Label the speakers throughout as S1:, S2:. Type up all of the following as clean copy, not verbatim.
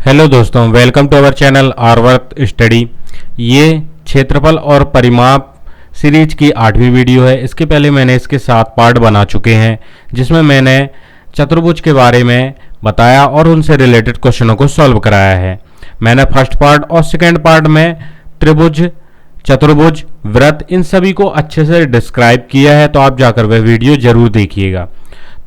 S1: Hello दोस्तों, welcome to our channel आर्वर्थ study. ये क्षेत्रफल और परिमाप सीरीज की 8वीं वीडियो है। इसके पहले मैंने इसके 7 पार्ट बना चुके हैं, जिसमें मैंने चतुर्भुज के बारे में बताया और उनसे रिलेटेड क्वेश्चनों को सॉल्व कराया है। मैंने फर्स्ट पार्ट और सेकेंड पार्ट में त्रिभुज, चतुर्भुज, वृत्त इन सभी को अच्छे से डिस्क्राइब किया है, तो आप जाकर वह वीडियो जरूर देखिएगा।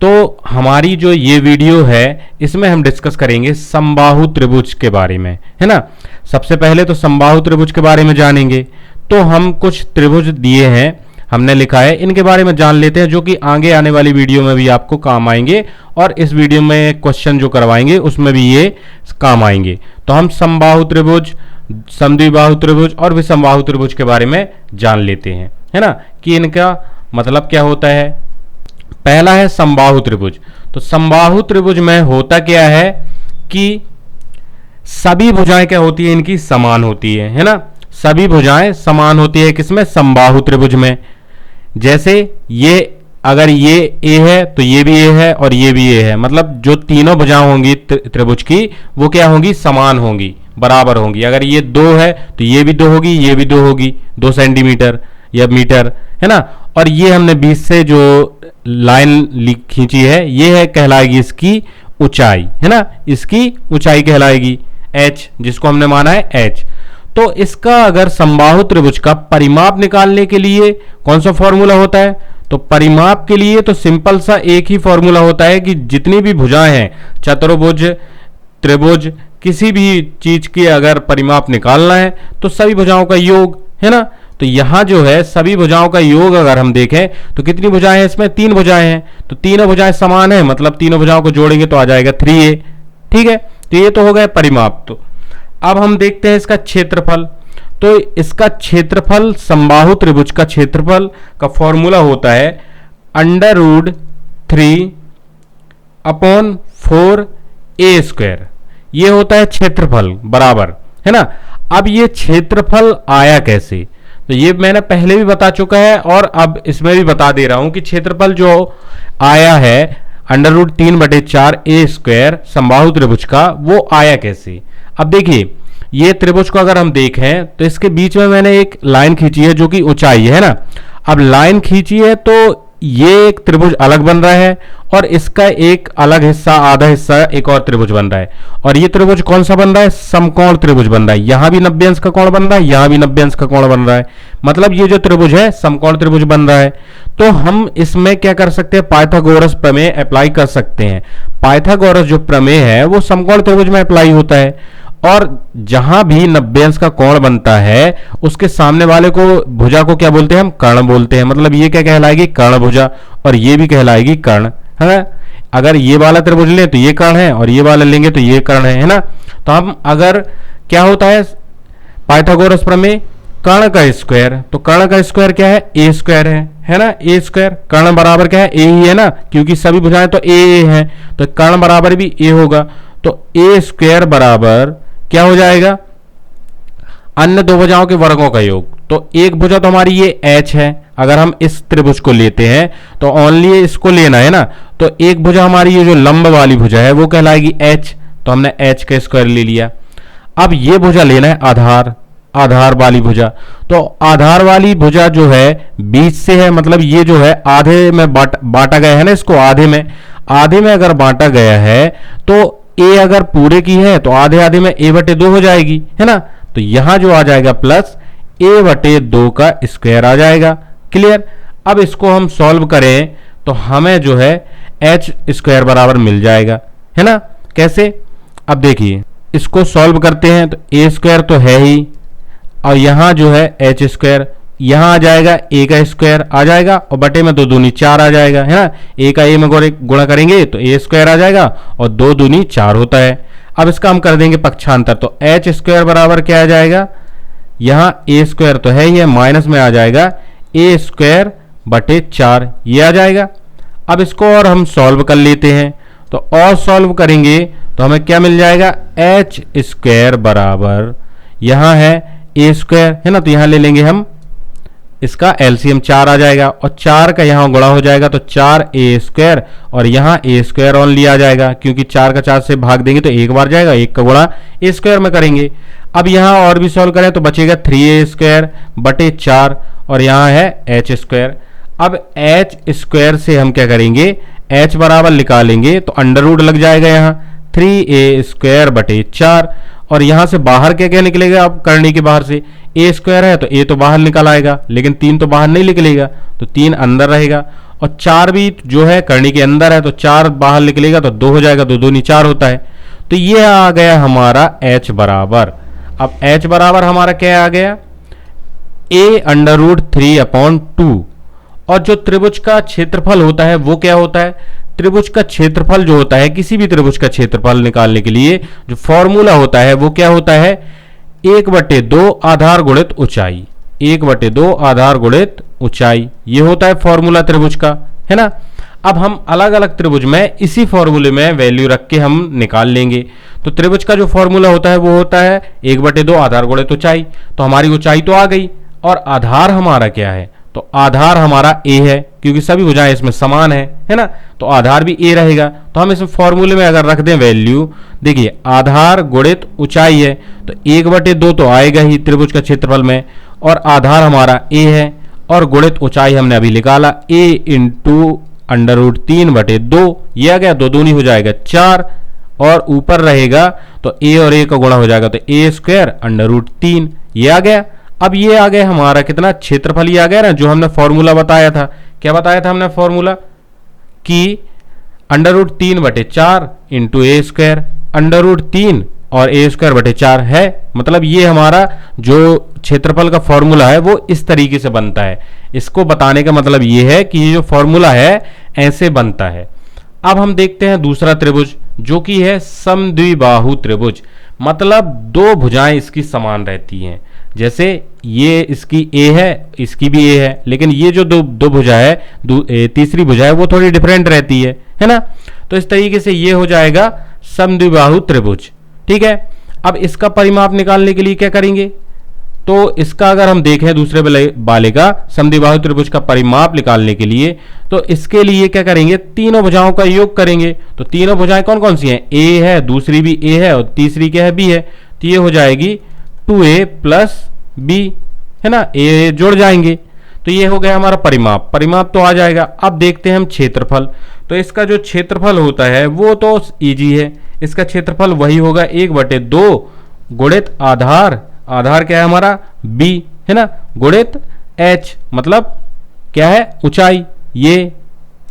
S1: तो हमारी जो ये वीडियो है इसमें हम डिस्कस करेंगे समबाहु त्रिभुज के बारे में, है ना। सबसे पहले तो समबाहु त्रिभुज के बारे में जानेंगे। तो हम कुछ त्रिभुज दिए हैं, हमने लिखा है, इनके बारे में जान लेते हैं, जो कि आगे आने वाली वीडियो में भी आपको काम आएंगे और इस वीडियो में क्वेश्चन जो करवाएंगे उसमें भी ये काम आएंगे। तो हम समबाहु त्रिभुज, समद्विबाहु त्रिभुज और विषमबाहु त्रिभुज के बारे में जान लेते हैं, है ना, कि इनका मतलब क्या होता है। पहला है समबाहु त्रिभुज। तो समबाहु त्रिभुज में होता क्या है कि सभी भुजाएं क्या होती है, इनकी समान होती है ना। सभी भुजाएं समान होती है किसमें, समबाहु त्रिभुज में। जैसे ये अगर ये ए है तो ये भी ए है और ये भी ए है, मतलब जो तीनों भुजाएं होंगी त्रिभुज की वो क्या होंगी, समान होंगी, बराबर होंगी। अगर ये 2 है तो ये भी 2 होगी, ये भी 2 होगी, 2 सेंटीमीटर या मीटर, है ना। और ये हमने बीच से जो लाइन खींची है ये है, कहलाएगी इसकी ऊंचाई, है ना, इसकी ऊंचाई कहलाएगी h, जिसको हमने माना है h। तो इसका अगर समबाहु त्रिभुज का परिमाप निकालने के लिए कौन सा फॉर्मूला होता है, तो परिमाप के लिए तो सिंपल सा एक ही फॉर्मूला होता है कि जितनी भी भुजाएं हैं, चतुर्भुज, त्रिभुज, किसी भी चीज की अगर परिमाप निकालना है तो सभी भुजाओं का योग, है ना। तो यहां जो है सभी भुजाओं का योग अगर हम देखें तो कितनी भुजाएं हैं, इसमें 3 भुजाएं हैं, तो तीनों भुजाएं समान है, मतलब तीनों भुजाओं को जोड़ेंगे तो आ जाएगा 3a। ठीक है, तो ये तो हो गया परिमाप। तो अब हम देखते हैं इसका क्षेत्रफल। तो इसका क्षेत्रफल, समबाहु त्रिभुज का क्षेत्रफल का फॉर्मूला होता है √3/4a²। ये होता है क्षेत्रफल, बराबर, है ना। अब ये क्षेत्रफल आया कैसे, तो ये मैंने पहले भी बता चुका है और अब इसमें भी बता दे रहा हूं कि क्षेत्रफल जो आया है √3/4a² समबाहु त्रिभुज का, वो आया कैसे। अब देखिए, ये त्रिभुज को अगर हम देखें तो इसके बीच में मैंने एक लाइन खींची है जो कि ऊंचाई है ना। अब लाइन खींची है तो ये एक त्रिभुज अलग बन रहा है और इसका एक अलग हिस्सा, आधा हिस्सा एक और त्रिभुज बन रहा है। और ये त्रिभुज कौन सा बन रहा है, समकोण त्रिभुज बन रहा है। यहां भी 90 अंश का कोण बन रहा है, यहां भी 90 अंश का कोण बन रहा है, मतलब ये जो त्रिभुज है समकोण त्रिभुज बन रहा है। तो हम इसमें क्या कर सकते हैं, पाइथागोरस प्रमेय अप्लाई कर सकते हैं। पाइथागोरस जो प्रमेय है वो समकोण त्रिभुज में अप्लाई होता है, और जहां भी 90 अंश का कोण बनता है उसके सामने वाले को भुजा को क्या बोलते हैं, हम कर्ण बोलते हैं। मतलब ये क्या कहलाएगी, कर्ण भुजा, और ये भी कहलाएगी कर्ण, है ना। अगर ये वाला त्रिभुज लें तो ये कर्ण है और ये वाला लेंगे तो ये कर्ण है ना। तो हम अगर क्या होता है पाइथागोरस प्रमेय, कर्ण का स्क्वायर, तो कर्ण का स्क्वायर क्या है, a² है ना। a², कर्ण बराबर क्या है, a ही है ना, क्योंकि सभी भुजाएं तो a है, तो कर्ण बराबर भी a होगा। तो a² बराबर क्या हो जाएगा, अन्य दो भुजाओं के वर्गों का योग। तो एक भुजा तो हमारी ये h है, अगर हम इस त्रिभुज को लेते हैं तो ओनली इसको लेना है ना। तो एक भुजा हमारी ये जो लंब वाली भुजा है वो कहलाएगी h, तो हमने h का स्क्वायर ले लिया। अब ये भुजा लेना है आधार, आधार वाली भुजा। तो आधार वाली भुजा जो है बीच से है, मतलब ये जो है आधे में बांटा गया है ना, इसको आधे में अगर बांटा गया है तो a अगर पूरे की है तो आधे आधे में a/2 हो जाएगी, है ना। तो यहां जो आ जाएगा प्लस a/2 का स्क्वायर आ जाएगा। क्लियर। अब इसको हम सॉल्व करें तो हमें जो है h² बराबर मिल जाएगा, है ना। कैसे, अब देखिए इसको सॉल्व करते हैं तो a² तो है ही, और यहां जो है h², यहां आ जाएगा a का स्क्वायर आ जाएगा और बटे में 2 दूनी 4 आ जाएगा, है ना। a का a में गुणा करेंगे तो a² आ जाएगा और 2 दूनी 4 होता है। अब इसका हम कर देंगे पक्षांतर, तो h² बराबर क्या आ जाएगा, यहां a² तो है ही है, माइनस में आ जाएगा a²/4, ये आ जाएगा। अब इसको और हम सॉल्व कर लेते हैं, तो और सॉल्व करेंगे तो हमें क्या मिल जाएगा, h² बराबर यहां है a², है ना, तो यहां ले लेंगे हम इसका एलसीएम 4 आ जाएगा और 4 का यहाँ गुणा हो जाएगा तो 4a² और यहाँ a² ओनली आ जाएगा, क्योंकि 4 का 4 से भाग देंगे तो एक बार जाएगा, एक का गुणा a² में करेंगे। अब यहाँ और भी सॉल्व करें तो बचेगा 3a² बटे 4 और यहाँ है h²। अब h² से हम क्या करेंगे, h बराबर निकालेंगे तो अंडर रूट लग जाएगा यहाँ 3a² बटे 4 और यहाँ से बाहर क्या क्या निकलेगा, अब करने के बाहर से a² है तो a तो बाहर निकल आएगा, लेकिन 3 तो बाहर नहीं निकलेगा तो 3 अंदर रहेगा और 4 भी जो है करनी के अंदर है तो 4 बाहर निकलेगा तो 2 हो जाएगा, तो 2 4 होता है। तो ये आ गया हमारा h बराबर। अब h बराबर हमारा क्या आ गया, a√3/2। और जो त्रिभुज का क्षेत्रफल होता है वो क्या होता है, त्रिभुज का क्षेत्रफल जो होता है, किसी भी त्रिभुज का क्षेत्रफल निकालने के लिए जो फॉर्मूला होता है वो क्या होता है, 1/2 आधार गुणित ऊंचाई, 1/2 आधार गुणित ऊंचाई, ये होता है फॉर्मूला त्रिभुज का, है ना। अब हम अलग अलग त्रिभुज में इसी फॉर्मूले में वैल्यू रख के हम निकाल लेंगे। तो त्रिभुज का जो फॉर्मूला होता है वो होता है 1/2 आधार गुणित ऊंचाई। तो हमारी ऊंचाई तो आ गई और आधार हमारा क्या है, तो आधार हमारा a है, क्योंकि सभी भुजाएं इसमें समान है ना, तो आधार भी a रहेगा। तो हम इस फॉर्मूले में अगर रख दें वैल्यू, देखिए आधार गुणित ऊंचाई है तो 1/2 तो आएगा ही त्रिभुज का क्षेत्रफल में, और आधार हमारा a है और गुणित ऊंचाई हमने अभी निकाला a × √3/2, ये आ गया, 2 दूनी हो जाएगा 4 और ऊपर रहेगा तो a और a का गुणा हो जाएगा तो a² √3, ये आ गया। अब ये आ गया हमारा कितना, क्षेत्रफल, ये आ गया ना जो हमने फॉर्मूला बताया था। क्या बताया था हमने फॉर्मूला, कि √3/4 × a² √3 और a²/4 है, मतलब ये हमारा जो क्षेत्रफल का फॉर्मूला है वो इस तरीके से बनता है। इसको बताने का मतलब ये है कि ये जो फॉर्मूला है ऐसे बनता है। अब हम देखते हैं दूसरा त्रिभुज जो कि है समद्विबाहु त्रिभुज, मतलब दो भुजाएं इसकी समान रहती हैं। जैसे ये इसकी a है, इसकी भी a है, लेकिन ये जो दो भुजा है, तीसरी भुजा है वो थोड़ी डिफरेंट रहती है ना। तो इस तरीके से ये हो जाएगा समद्विबाहु त्रिभुज, ठीक है। अब इसका परिमाप निकालने के लिए क्या करेंगे, तो इसका अगर हम देखें दूसरे वाले का समद्विबाहु त्रिभुज का परिमाप निकालने के लिए, तो इसके लिए क्या करेंगे, तीनों भुजाओं का योग करेंगे। तो तीनों भुजाएं कौन कौन सी हैं, a है, दूसरी भी a है और तीसरी क्या है, b है। तो ये हो जाएगी 2a + b, है ना, a जुड़ जाएंगे। तो ये हो गया हमारा परिमाप, परिमाप तो आ जाएगा। अब देखते हैं हम क्षेत्रफल। तो इसका जो क्षेत्रफल होता है वो तो इजी है, इसका क्षेत्रफल वही होगा 1/2 गुणित आधार, आधार क्या है हमारा b, है ना, गुणित h, मतलब क्या है ऊंचाई, ये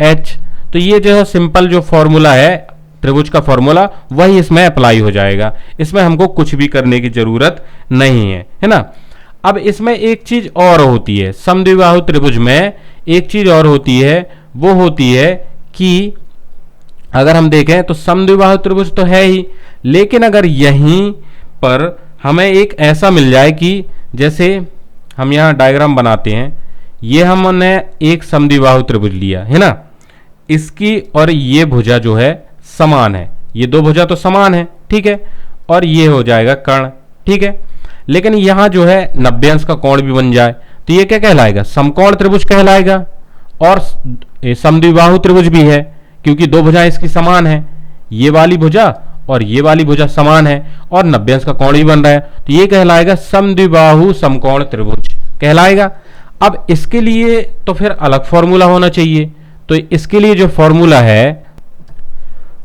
S1: h। तो ये जो है सिंपल जो फॉर्मूला है त्रिभुज का फॉर्मूला वही इसमें अप्लाई हो जाएगा, इसमें हमको कुछ भी करने की जरूरत नहीं है ना। अब इसमें एक चीज और होती है, समद्विबाहु त्रिभुज में एक चीज और होती है, वो होती है कि अगर हम देखें तो समद्विबाहु त्रिभुज तो है ही, लेकिन अगर यहीं पर हमें एक ऐसा मिल जाए कि जैसे हम यहाँ डायग्राम बनाते हैं, ये हमने एक समद्विबाहु त्रिभुज लिया है ना, इसकी और ये भुजा जो है समान है, ये दो भुजा तो समान है, ठीक है, और ये हो जाएगा कर्ण, ठीक है। लेकिन यहाँ जो है 90 अंश का कोण भी बन जाए तो ये क्या कहलाएगा, समकोण त्रिभुज कहलाएगा, और समद्विबाहु त्रिभुज भी है क्योंकि दो भुजाएं इसकी समान है, ये वाली भुजा और ये वाली भुजा समान है और 90 अंश का कोण भी बन रहा है, तो ये कहलाएगा समद्विबाहु समकोण त्रिभुज कहलाएगा। अब इसके लिए तो फिर अलग फॉर्मूला होना चाहिए, तो इसके लिए जो फॉर्मूला है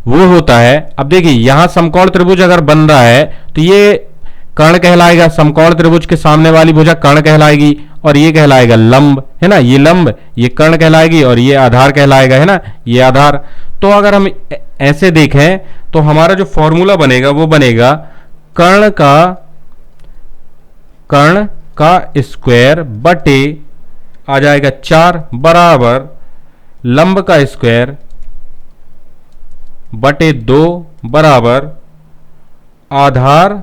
S1: वो होता है, अब देखिए यहां समकोण त्रिभुज अगर बन रहा है तो ये कर्ण कहलाएगा, समकोण त्रिभुज के सामने वाली भुजा कर्ण कहलाएगी और ये कहलाएगा लंब, है ना, ये लंब, ये कर्ण कहलाएगी और ये आधार कहलाएगा, है ना, ये आधार। तो अगर हम ऐसे देखें तो हमारा जो फॉर्मूला बनेगा वो बनेगा कर्ण का स्क्वायर बटे आ जाएगा 4 बराबर लंब का स्क्वायर बटे 2 बराबर आधार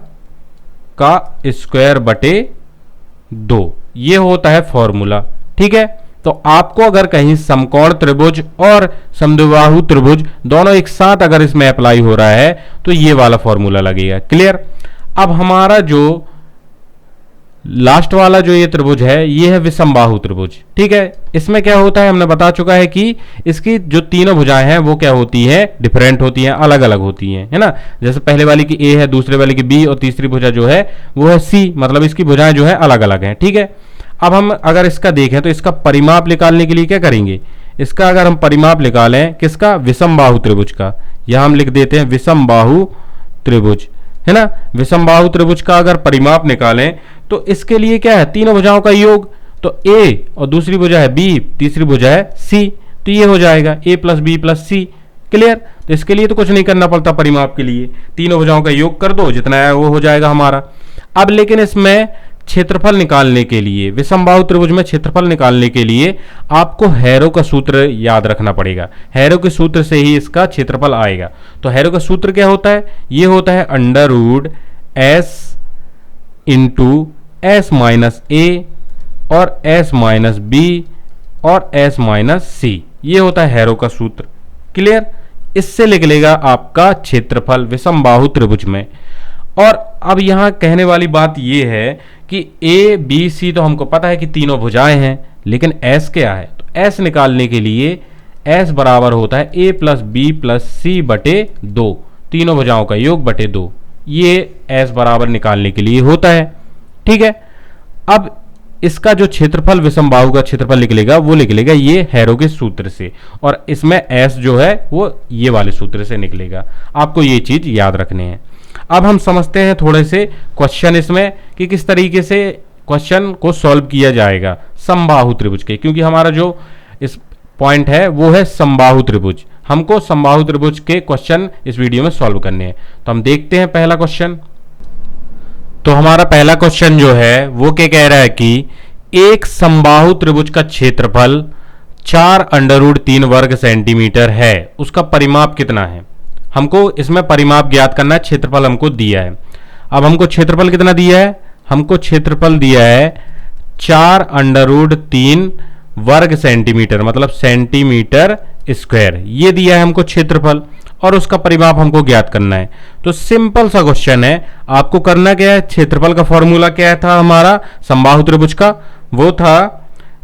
S1: का स्क्वायर बटे 2, ये होता है फॉर्मूला, ठीक है। तो आपको अगर कहीं समकोण त्रिभुज और समद्विबाहु त्रिभुज दोनों एक साथ अगर इसमें अप्लाई हो रहा है तो ये वाला फॉर्मूला लगेगा, क्लियर। अब हमारा जो लास्ट वाला जो ये त्रिभुज है ये है विषमबाहु त्रिभुज। ठीक है, इसमें क्या होता है हमने बता चुका है कि इसकी जो तीनों भुजाएं हैं वो क्या होती है, डिफरेंट होती हैं, अलग अलग होती हैं, है ना। जैसे पहले वाली की ए है, दूसरे वाली की बी और तीसरी भुजा जो है वो है सी, मतलब इसकी भुजाएं जो है अलग अलग हैं। ठीक है, अब हम अगर इसका देखें तो इसका परिमाप निकालने के लिए क्या करेंगे, इसका अगर हम परिमाप निकालें किसका, विषमबाहु त्रिभुज का, यहां हम लिख देते हैं विषमबाहु त्रिभुज, है ना। विषमबाहु त्रिभुज का अगर परिमाप निकालें तो इसके लिए क्या है, तीनों भुजाओं का योग, तो ए और दूसरी भुजा है बी, तीसरी भुजा है सी, तो ये हो जाएगा ए प्लस बी प्लस सी। क्लियर, तो इसके लिए तो कुछ नहीं करना पड़ता परिमाप के लिए, तीनों भुजाओं का योग कर दो, जितना है वो हो जाएगा हमारा। अब लेकिन इसमें क्षेत्रफल निकालने के लिए, विषमबाहु त्रिभुज में क्षेत्रफल निकालने के लिए आपको हैरो का सूत्र याद रखना पड़ेगा। हैरो के सूत्र से ही इसका क्षेत्रफल आएगा। तो हैरो का सूत्र क्या होता है, ये होता है under root S into S minus A और एस माइनस बी और एस माइनस सी, ये होता है हैरो का सूत्र। क्लियर, इससे निकलेगा आपका क्षेत्रफल विषमबाहु त्रिभुज में। और अब यहां कहने वाली बात यह है कि ए बी सी तो हमको पता है कि तीनों भुजाएं हैं, लेकिन एस क्या है, तो एस निकालने के लिए एस बराबर होता है ए प्लस बी प्लस सी बटे 2, तीनों भुजाओं का योग बटे 2, ये एस बराबर निकालने के लिए होता है। ठीक है, अब इसका जो क्षेत्रफल विषमबाहु का क्षेत्रफल निकलेगा वो निकलेगा ये हैरो के सूत्र से, और इसमें एस जो है वो ये वाले सूत्र से निकलेगा। आपको ये चीज याद रखने हैं। अब हम समझते हैं थोड़े से क्वेश्चन इसमें कि किस तरीके से क्वेश्चन को सॉल्व किया जाएगा समबाहु त्रिभुज के, क्योंकि हमारा जो इस पॉइंट है वो है समबाहु त्रिभुज। हमको समबाहु त्रिभुज के क्वेश्चन इस वीडियो में सॉल्व करने हैं। तो हम देखते हैं पहला क्वेश्चन। तो हमारा पहला क्वेश्चन जो है वो क्या कह रहा है कि एक समबाहु त्रिभुज का क्षेत्रफल 4 अंडर रूट 3 वर्ग सेंटीमीटर है, उसका परिमाप कितना है। हमको इसमें परिमाप ज्ञात करना है, क्षेत्रफल हमको दिया है। अब हमको क्षेत्रफल कितना दिया है, हमको क्षेत्रफल दिया है 4 अंडर रूट 3 वर्ग सेंटीमीटर, मतलब सेंटीमीटर स्क्वायर, ये दिया है हमको क्षेत्रफल, और उसका परिमाप हमको ज्ञात करना है। तो सिंपल सा क्वेश्चन है, आपको करना क्या है, क्षेत्रफल का फॉर्मूला क्या था हमारा समबाहु त्रिभुज का, वो था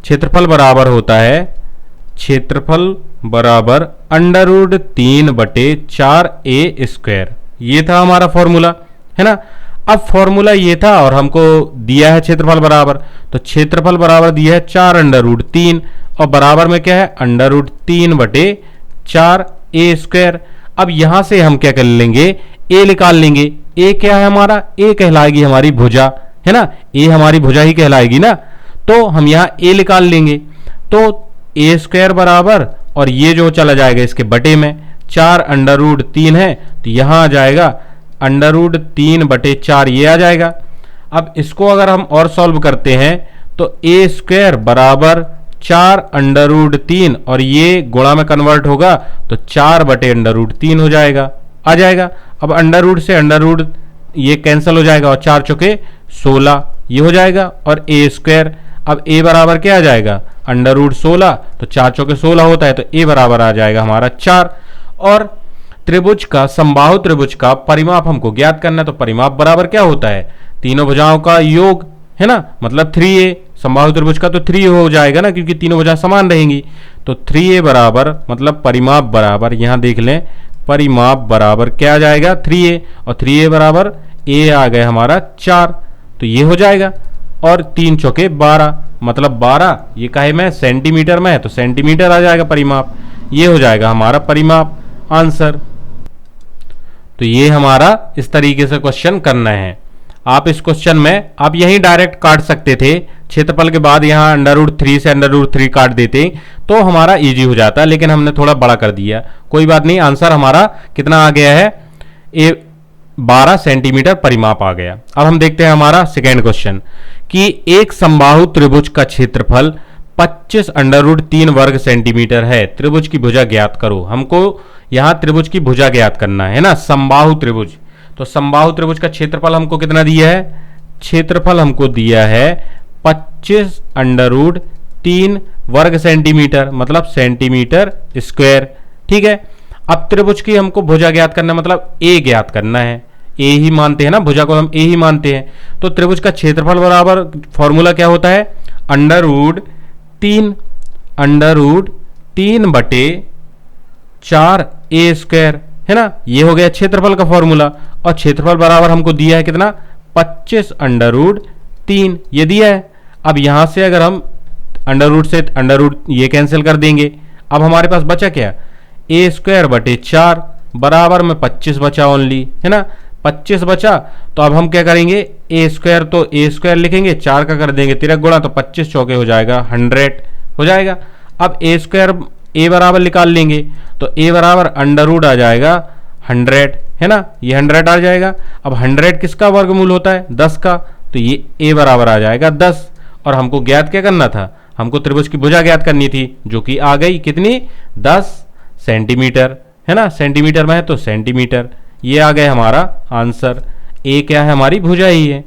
S1: क्षेत्रफल बराबर होता है, क्षेत्रफल बराबर अंडर रूट 3 बटे 4 ए स्क्वायर, ये था हमारा फॉर्मूला, है ना। अब फॉर्मूला ये था और हमको दिया है क्षेत्रफल बराबर, तो क्षेत्रफल बराबर दिया है 4 अंडर रूट 3 और बराबर में क्या है अंडर रूट 3 बटे 4 ए स्क्वायर। अब यहां से हम क्या कर लेंगे, ए निकाल लेंगे। ए क्या है हमारा, ए कहलाएगी हमारी भुजा, है ना, ए हमारी भुजा ही कहलाएगी ना, तो हम यहां ए निकाल लेंगे। तो ए स्क्वायर बराबर, और ये जो चला जाएगा इसके बटे में, 4 अंडर रूट 3 है तो यहां आ जाएगा अंडर रूट 3 बटे 4, ये आ जाएगा। अब इसको अगर हम और सॉल्व करते हैं तो ए स्क्वायर बराबर 4 अंडर रूट 3 और ये गुणा में कन्वर्ट होगा तो 4 बटे अंडर रूट 3 हो जाएगा, आ जाएगा। अब अंडर रूट से अंडर रूट ये कैंसिल हो जाएगा और 4 चौके 16, ये हो जाएगा। और ए स्क्वायर, अब ए बराबर क्या आ जाएगा अंडर रूट 16, तो 4 चौके 16 होता है, तो ए बराबर आ जाएगा हमारा 4। और त्रिभुज का, समबाहु त्रिभुज का परिमाप हमको ज्ञात करना है, तो परिमाप बराबर क्या होता है, तीनों भुजाओं का योग, है ना, मतलब 3a, समबाहु त्रिभुज का तो 3 हो जाएगा ना, क्योंकि तीनों भुजाएं समान रहेंगी। तो 3a बराबर, मतलब परिमाप बराबर, यहां देख लें, परिमाप बराबर क्या आ जाएगा 3a, और 3a बराबर a आ गया हमारा 4, तो ये हो जाएगा। और 3 चौके 12, मतलब 12 ये काहे में, सेंटीमीटर में है, तो सेंटीमीटर आ जाएगा परिमाप, ये हो जाएगा हमारा परिमाप आंसर। तो ये हमारा इस तरीके से क्वेश्चन करना है। आप इस क्वेश्चन में आप यहीं डायरेक्ट काट सकते थे, क्षेत्रफल के बाद यहाँ अंडर रूट 3 से अंडर रूट 3 काट देते तो हमारा इजी हो जाता, लेकिन हमने थोड़ा बड़ा कर दिया, कोई बात नहीं। आंसर हमारा कितना आ गया है, 12 सेंटीमीटर परिमाप आ गया। अब हम देखते हैं हमारा सेकेंड क्वेश्चन कि एक समबाहु त्रिभुज का क्षेत्रफल 25 अंडर रूट 3 वर्ग सेंटीमीटर है, त्रिभुज की भुजा ज्ञात करो। हमको यहां त्रिभुज की भुजा ज्ञात करना है ना, समबाहु त्रिभुज। तो समबाहु त्रिभुज का क्षेत्रफल हमको कितना दिया है, क्षेत्रफल हमको दिया है 25 अंडर रूट 3 वर्ग सेंटीमीटर, मतलब सेंटीमीटर स्क्वायर। ठीक है, अब त्रिभुज की हमको भुजा ज्ञात करना, मतलब ए ज्ञात करना है। ए ही मानते हैं ना, भुजा को हम ए ही मानते हैं। तो त्रिभुज का क्षेत्रफल बराबर फॉर्मूला क्या होता है, अंडर रूट 3 बटे 4 ए स्क्वायर, है ना। ये हो गया क्षेत्रफल का फॉर्मूला। और क्षेत्रफल बराबर हमको दिया है कितना, 25√3 ये दिया है। अब यहां से अगर हम अंडर रूट ये कैंसिल कर देंगे, अब हमारे पास बचा क्या, ए स्क्वायर बटे 4 बराबर में 25 बचा ओनली, है ना। 25 बचा तो अब हम क्या करेंगे, ए स्क्वायर तो ए स्क्वायर लिखेंगे, 4 का कर देंगे तिरक गुणा, तो 25 चौके हो जाएगा 100 हो जाएगा। अब ए स्क्वायर ए बराबर निकाल लेंगे तो ए बराबर अंडर रूट आ जाएगा 100, है ना, ये 100 आ जाएगा। अब 100 किसका वर्गमूल होता है, 10 का, तो ये ए बराबर आ जाएगा 10। और हमको ज्ञात क्या करना था, हमको त्रिभुज की भुजा ज्ञात करनी थी, जो कि आ गई कितनी, 10 सेंटीमीटर, है ना। सेंटीमीटर में है तो सेंटीमीटर, ये आ गया हमारा आंसर। ए क्या है, हमारी भुजा ही है।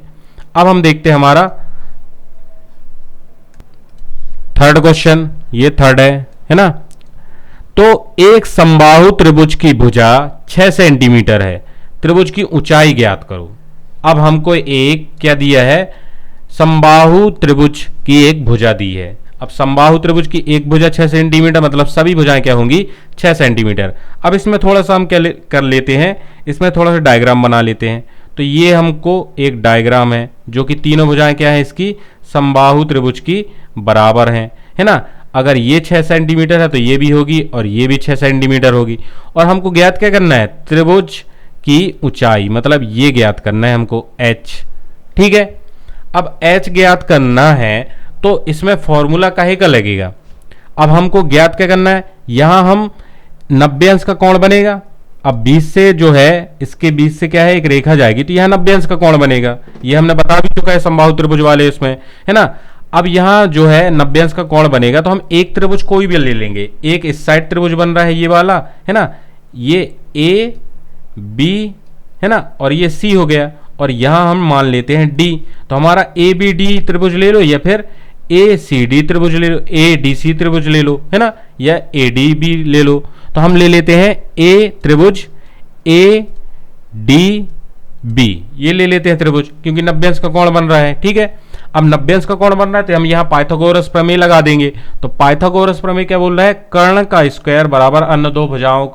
S1: अब हम देखते हैं हमारा थर्ड क्वेश्चन, ये थर्ड है ना। तो एक समबाहु त्रिभुज की भुजा 6 सेंटीमीटर है, त्रिभुज की ऊंचाई ज्ञात करो। अब हमको एक क्या दिया है, समबाहु त्रिभुज की एक भुजा दी है। अब समबाहु त्रिभुज की एक भुजा 6 सेंटीमीटर, मतलब सभी भुजाएं क्या होंगी, 6 सेंटीमीटर। अब इसमें थोड़ा सा हम क्या कर लेते हैं, इसमें थोड़ा सा डायग्राम बना लेते हैं। तो ये हमको एक डायग्राम है जो कि तीनों भुजाएं क्या है, इसकी समबाहु त्रिभुज की बराबर हैं, है ना। अगर ये 6 सेंटीमीटर है तो ये भी होगी और ये भी 6 सेंटीमीटर होगी। और हमको ज्ञात क्या करना है, त्रिभुज की ऊंचाई, मतलब ये ज्ञात करना है हमको h, ठीक है। अब h ज्ञात करना है तो इसमें फॉर्मूला काहे का लगेगा। अब हमको ज्ञात क्या करना है, यहां हम 90 अंश का कोण बनेगा। अब 20 से जो है, इसके 20 से क्या है, एक रेखा जाएगी, तो यहां 90 अंश का कोण बनेगा। ये हमने बता भी चुका है समबाहु त्रिभुज वाले उसमें, है ना। अब यहां जो है 90 अंश का कोण बनेगा, तो हम एक त्रिभुज कोई भी ले लेंगे। एक इस साइड त्रिभुज बन रहा है ये वाला, है ना, ये ए बी, है ना, और ये सी हो गया। और यहां हम मान लेते हैं डी, तो हमारा ए बी डी त्रिभुज ले लो, या फिर ए सी डी त्रिभुज ले लो, ए डी सी त्रिभुज ले लो, है ना, या ए डी बी ले लो। तो हम ले लेते हैं ए त्रिभुज ए डी बी, ये ले लेते हैं त्रिभुज, क्योंकि 90 अंश का कोण बन रहा है, ठीक है। अब 90 अंश का कोण बन रहा है तो हम यहाँ पाइथागोरस प्रमेय लगा देंगे। तो पाइथागोरस प्रमेय क्या बोल रहा है, कर्ण का स्क्वायर बराबर अन्य दो भुजाओं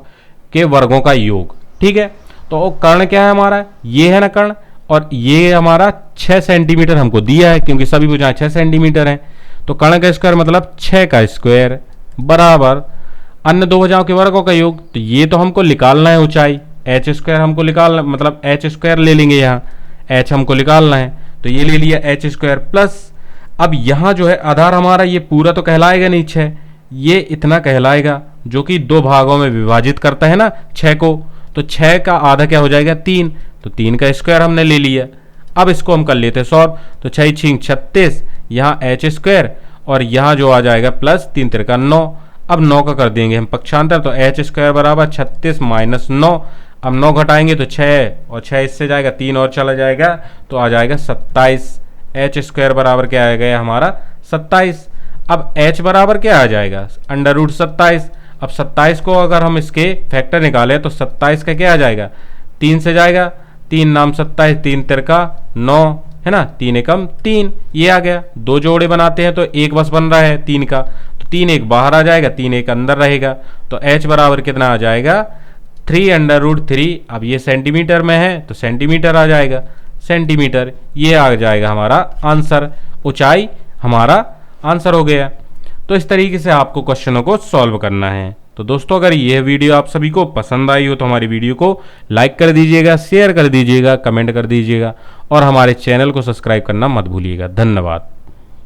S1: के वर्गों का योग, ठीक है। तो कर्ण क्या है हमारा, ये है ना कर्ण, और ये हमारा 6 सेंटीमीटर हमको दिया है, क्योंकि सभी भुजाएं 6 सेंटीमीटर हैं। तो कर्ण का स्क्वायर मतलब 6 का स्क्वायर बराबर अन्य दो भुजाओं के वर्गों का योग। तो ये तो हमको निकालना है ऊंचाई, एच स्क्वायर हमको निकालना, मतलब एच स्क्वायर ले लेंगे, यहाँ एच हमको निकालना है, तो ये ले लिया एच स्क्वायर प्लस। अब यहाँ जो है आधार हमारा ये पूरा तो कहलाएगा नहीं 6, ये इतना कहलाएगा, जो कि दो भागों में विभाजित करता है ना 6 को। तो 6 का आधा क्या हो जाएगा, 3, तो 3 का स्क्वायर हमने ले लिया। अब इसको हम कर लेते हैं सॉल्व, तो 6 6 36, यहाँ एच स्क्वायर और यहाँ जो आ जाएगा प्लस 3 3 9। अब 9 का कर देंगे हम पक्षांतर, तो एच स्क्वायर बराबर 36 माइनस 9। अब 9 घटाएंगे तो 6, और 6 इससे जाएगा 3 और चला जाएगा, तो आ जाएगा 27। एच स्क्वायर बराबर क्या आ गया हमारा 27। अब एच बराबर क्या आ जाएगा, अंडर रूट 27। अब 27 को अगर हम इसके फैक्टर निकालें तो 27 का क्या आ जाएगा, 3 से जाएगा, 3 नाम 27, 3 तिरका 9, है ना, 3 एकम 3, ये आ गया। दो जोड़े बनाते हैं तो एक बस बन रहा है 3 का, तो 3 एक बाहर आ जाएगा, 3 एक अंदर रहेगा। तो h बराबर कितना आ जाएगा, 3√3। अब ये सेंटीमीटर में है तो सेंटीमीटर आ जाएगा, सेंटीमीटर, ये आ जाएगा हमारा आंसर। ऊंचाई हमारा आंसर हो गया। तो इस तरीके से आपको क्वेश्चनों को सॉल्व करना है। तो दोस्तों अगर यह वीडियो आप सभी को पसंद आई हो तो हमारी वीडियो को लाइक कर दीजिएगा, शेयर कर दीजिएगा, कमेंट कर दीजिएगा और हमारे चैनल को सब्सक्राइब करना मत भूलिएगा। धन्यवाद।